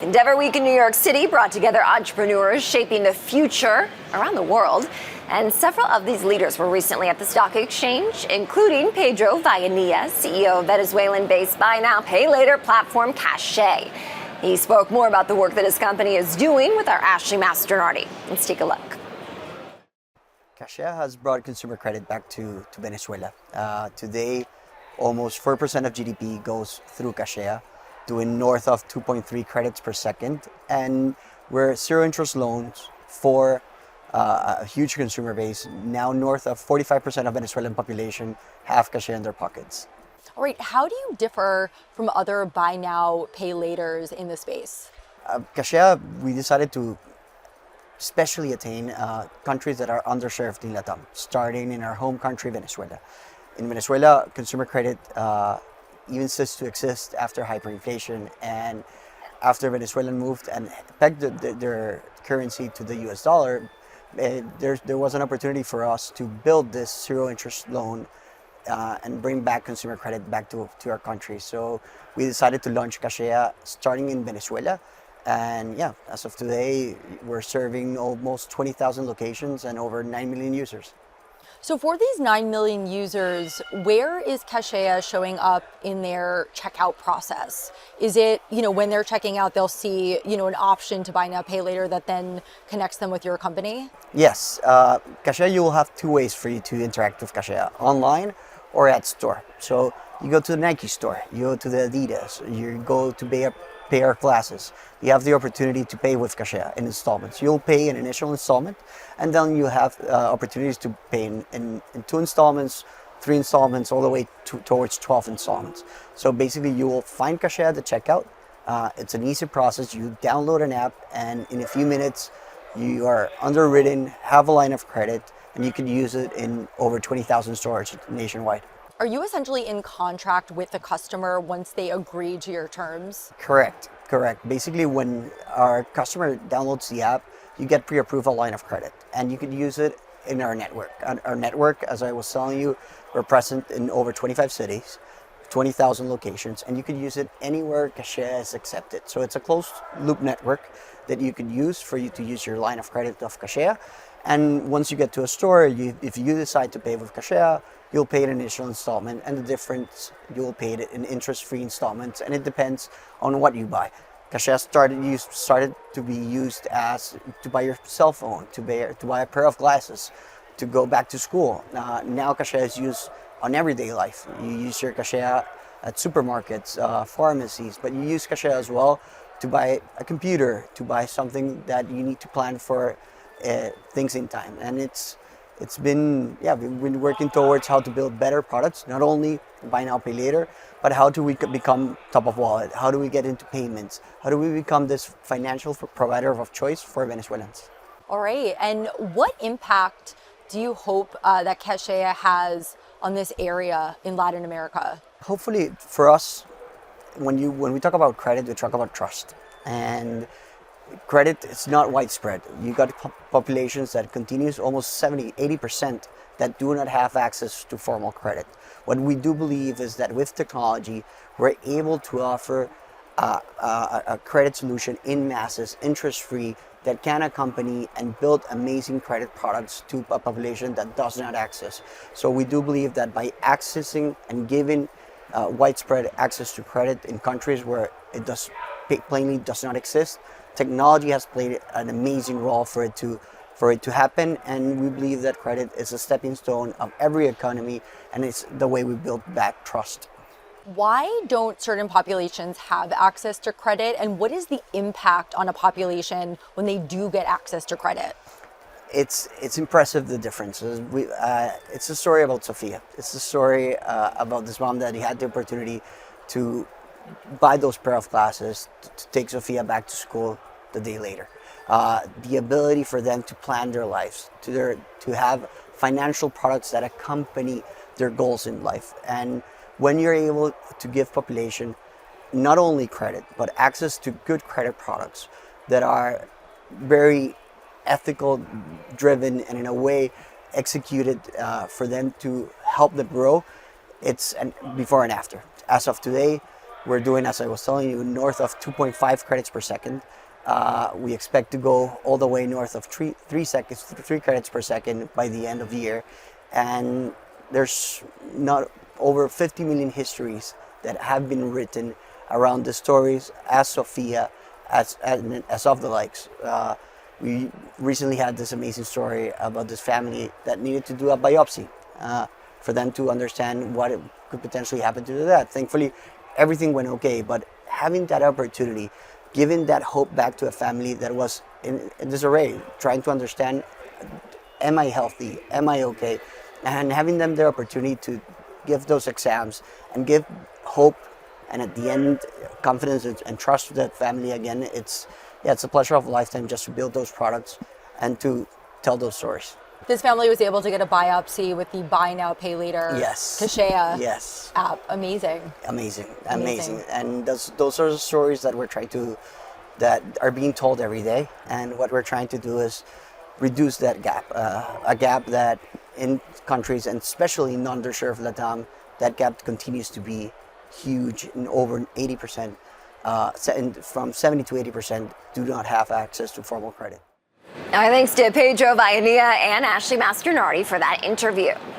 Endeavor Week in New York City brought together entrepreneurs shaping the future around the world. And several of these leaders were recently at the stock exchange, including Pedro Vallanilla, CEO of Venezuelan-based buy now, pay later platform Cashea. He spoke more about the work that his company is doing with our Ashley Masternardi. Let's take a look. Cashea has brought consumer credit back to Venezuela. Today, almost 4% of GDP goes through Cashea, doing north of 2.3 credits per second. And we're zero interest loans for a huge consumer base. Now north of 45% of Venezuelan population have Cashea in their pockets. All right, how do you differ from other buy now, pay laters in the space? Cashea, we decided to especially attain countries that are underserved in Latam, starting in our home country, Venezuela. In Venezuela, consumer credit even ceased to exist after hyperinflation, and after Venezuela moved and pegged their currency to the US dollar, there was an opportunity for us to build this zero interest loan and bring back consumer credit back to our country. So we decided to launch Cashea starting in Venezuela. And yeah, as of today, we're serving almost 20,000 locations and over 9 million users. So for these 9 million users, where is Cashea showing up in their checkout process? Is it, when they're checking out, they'll see, an option to buy now, pay later that then connects them with your company? Yes, Cashea, you will have two ways for you to interact with Cashea, online or at store. So you go to the Nike store, you go to the Adidas, you go to pay our classes. You have the opportunity to pay with Cashea in installments. You'll pay an initial installment, and then you have opportunities to pay in 2 installments, 3 installments, all the way towards 12 installments. So basically, you will find Cashea at the checkout. It's an easy process. You download an app, and in a few minutes, you are underwritten, have a line of credit, and you can use it in over 20,000 stores nationwide. Are you essentially in contract with the customer once they agree to your terms? Correct. Basically, when our customer downloads the app, you get pre-approved a line of credit, and you can use it in our network. Our network, as I was telling you, we're present in over 25 cities, 20,000 locations, and you can use it anywhere Cashea is accepted. So it's a closed loop network that you can use for you to use your line of credit of Cashea. And once you get to a store, if you decide to pay with Cashea, you'll pay an initial installment, and the difference, you'll pay it in interest-free installments, and it depends on what you buy. Cashea started to be used as to buy your cell phone, to buy a pair of glasses, to go back to school. Now Cashea is used on everyday life. You use your Cashea at supermarkets, pharmacies, but you use Cashea as well to buy a computer, to buy something that you need to plan for things in time. And we've been working towards how to build better products, not only buy now, pay later, but how do we become top of wallet? How do we get into payments? How do we become this financial provider of choice for Venezuelans? All right, and what impact do you hope that Cashea has on this area in Latin America? Hopefully for us, when we talk about credit, we talk about trust. And credit is not widespread. You got populations that continues almost 70, 80% that do not have access to formal credit. What we do believe is that with technology, we're able to offer a credit solution in masses, interest-free, that can accompany and build amazing credit products to a population that does not access. So we do believe that by accessing and giving widespread access to credit in countries where it plainly does not exist, technology has played an amazing role for it to happen, and we believe that credit is a stepping stone of every economy, and it's the way we build back trust. Why don't certain populations have access to credit, and what is the impact on a population when they do get access to credit? It's impressive, the differences. It's a story about Sofia. It's a story about this mom that had the opportunity to buy those pair of glasses to take Sofia back to school the day later. The ability for them to plan their lives, to have financial products that accompany their goals in life. And when you're able to give population not only credit, but access to good credit products that are very ethical, driven, and in a way executed for them to help them grow, it's before and after. As of today, We're doing, as I was telling you, north of 2.5 credits per second. We expect to go all the way north of 3 credits per second by the end of the year. And there's not over 50 million histories that have been written around the stories as Sophia, as of the likes. We recently had this amazing story about this family that needed to do a biopsy for them to understand what it could potentially happen to their dad. Thankfully, everything went okay, but having that opportunity, giving that hope back to a family that was in disarray, trying to understand, am I healthy? Am I okay? And having them the opportunity to give those exams and give hope, and at the end, confidence and trust to that family again. It's a pleasure of a lifetime just to build those products and to tell those stories. This family was able to get a biopsy with the buy now, pay later Cashea app. Amazing. And those are the stories that are being told every day. And what we're trying to do is reduce that gap, a gap that in countries, and especially in underserved LATAM, that gap continues to be huge. In over 80%, from 70 to 80% do not have access to formal credit. Our thanks to Pedro Vallanilla and Ashley Masternardi for that interview.